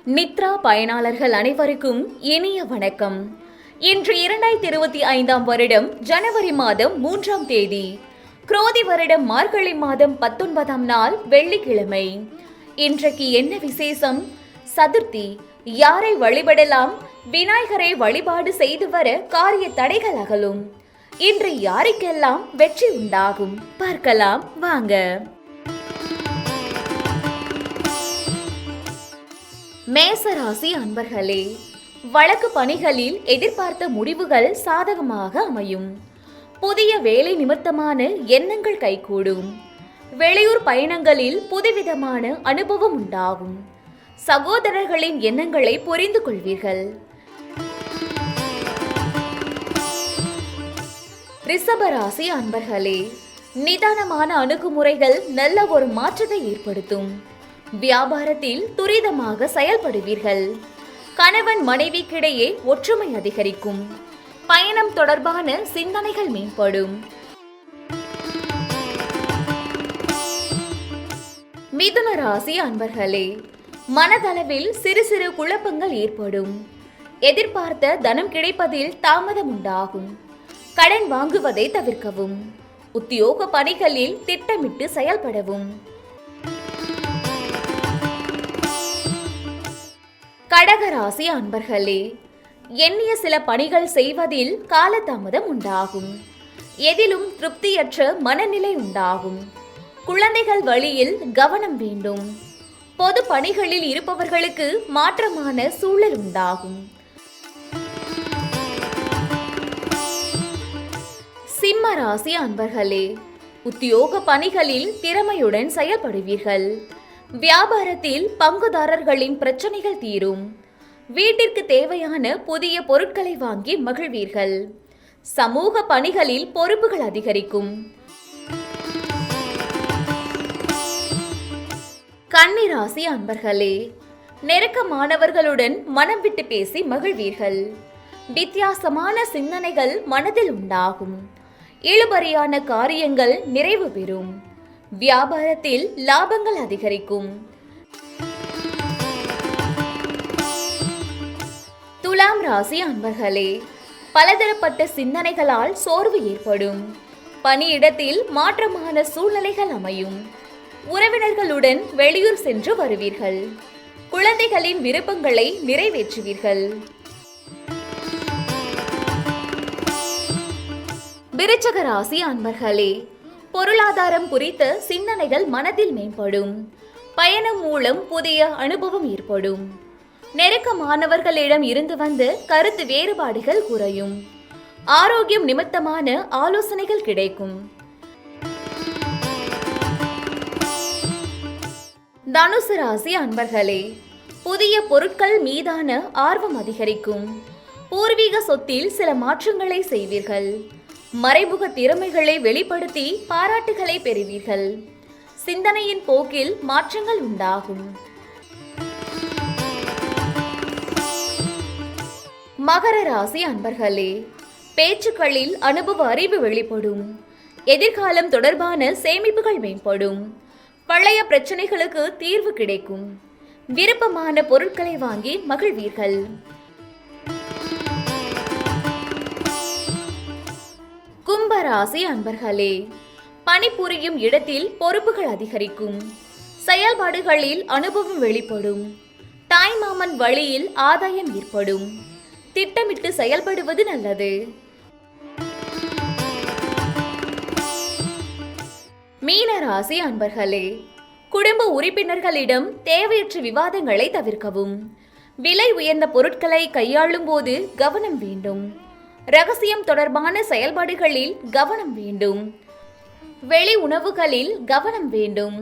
நித்ரா பயனாளர்கள் அனைவருக்கும் இனிய வணக்கம். இன்று 2025 வருடம் ஜனவரி மாதம் 3ஆம் தேதி, குரோதி வருடம் மார்கழி மாதம் 19ஆம் நாள் வெள்ளிக்கிழமை. இன்றைக்கு என்ன விசேஷம்? சதுர்த்தி. யாரை வழிபடலாம்? விநாயகரை வழிபாடு செய்து வர காரிய தடைகள் அகலும். இன்று யாருக்கெல்லாம் வெற்றி உண்டாகும் பார்க்கலாம் வாங்க. மேசராசி அன்பர்களே, வழக்கு பணிகளில் எதிர்பார்த்த முடிவுகள் சாதகமாக அமையும். புதிய வேலை நிமித்தமான எண்ணங்கள் கைகூடும். வெளியூர் பயணங்களில் புதுவிதமான அனுபவம் உண்டாகும். சகோதரர்களின் எண்ணங்களை புரிந்து கொள்வீர்கள். ரிஷபராசி அன்பர்களே, நிதானமான அணுகுமுறைகள் நல்ல ஒரு மாற்றத்தை ஏற்படுத்தும். வியாபாரத்தில் துரிதமாக செயல்படுவீர்கள். கணவன் மனைவிக்கிடையே ஒற்றுமை அதிகரிக்கும். பயணம் தொடர்பான சிந்தனைகள் மேம்படும். மிதுன ராசி அன்பர்களே, மனதளவில் சிறு சிறு குழப்பங்கள் ஏற்படும். எதிர்பார்த்த தனம் கிடைப்பதில் தாமதம் உண்டாகும். கடன் வாங்குவதை தவிர்க்கவும். உத்தியோக பணிகளில் திட்டமிட்டு செயல்படவும். கடகராசி அன்பர்களே, எண்ணிய சில பணிகள் செய்வதில் காலதாமதம் உண்டாகும். எதிலும் திருப்தியற்ற மனநிலை உண்டாகும். குழந்தைகள் வழியில் கவனம் வேண்டும். பொது பணிகளில் இருப்பவர்களுக்கு மாற்றமான சூழல் உண்டாகும். சிம்ம ராசி அன்பர்களே, உத்தியோக பணிகளில் திறமையுடன் செயல்படுவீர்கள். வியாபாரத்தில் பங்குதாரர்களின் பிரச்சனைகள் தீரும். வீட்டிற்கு தேவையான புதிய பொருட்களை வாங்கி மகிழ்வீர்கள். சமூக பணிகளில் பொறுப்புகள் அதிகரிக்கும். கன்னிராசி அன்பர்களே, நெருக்கமானவர்களுடன் மனம் விட்டு பேசி மகிழ்வீர்கள். வித்தியாசமான சிந்தனைகள் மனதில் உண்டாகும். இழுபறியான காரியங்கள் நிறைவு பெறும். வியாபாரத்தில் லாபங்கள் அதிகரிக்கும். துலாம் ராசி அன்பர்களே, பலதரப்பட்ட சிந்தனைகளால் சோர்வு ஏற்படும். பணியிடத்தில் மாற்றமான சூழ்நிலைகள் அமையும். உறவினர்களுடன் வெளியூர் சென்று வருவீர்கள். குழந்தைகளின் விருப்பங்களை நிறைவேற்றுவீர்கள். விருச்சிக ராசி அன்பர்களே, பொருளாதாரம் குறித்த சிந்தனைகள் மனதில் மேம்படும். பயணம் மூலம் புதிய அனுபவம் ஏற்படும். நெருக்கமானவர்களிடம் இருந்து வந்த கருத்து வேறுபாடுகள் குறையும். ஆரோக்கியம் நிமித்தமான ஆலோசனைகள் கிடைக்கும். தனுசு ராசி அன்பர்களே, புதிய பொருட்கள் மீதான ஆர்வம் அதிகரிக்கும். பூர்வீக சொத்தில் சில மாற்றங்களை செய்வீர்கள். மறைமுக திறமைகளை வெளிப்படுத்தி பாராட்டுகளை பெறுவீர்கள். சிந்தனையின் போக்கில் மாற்றங்கள் உண்டாகும். மகர ராசி அன்பர்களே, பேச்சுக்களில் அனுபவ அறிவு வெளிப்படும். எதிர்காலம் தொடர்பான சேமிப்புகள் மேம்படும். பழைய பிரச்சனைகளுக்கு தீர்வு கிடைக்கும். விருப்பமான பொருட்களை வாங்கி மகிழ்வீர்கள். கும்பராசி அன்பர்களே, பணிபுரியும் இடத்தில் பொறுப்புகள் அதிகரிக்கும். செயல்பாடுகளில் அனுபவம் வெளிப்படும். தாய்மாமன் வழியில் ஆதாயம் ஏற்படும். திட்டமிட்டு செயல்படுவது நல்லது. மீனராசி அன்பர்களே, குடும்ப உறுப்பினர்களிடம் தேவையற்ற விவாதங்களை தவிர்க்கவும். விலை உயர்ந்த பொருட்களை கையாளும் போது கவனம் வேண்டும். ரகசியம் தொடர்பான செயல்பாடுகளில் கவனம் வேண்டும். வெளி உணவுகளில் கவனம் வேண்டும்.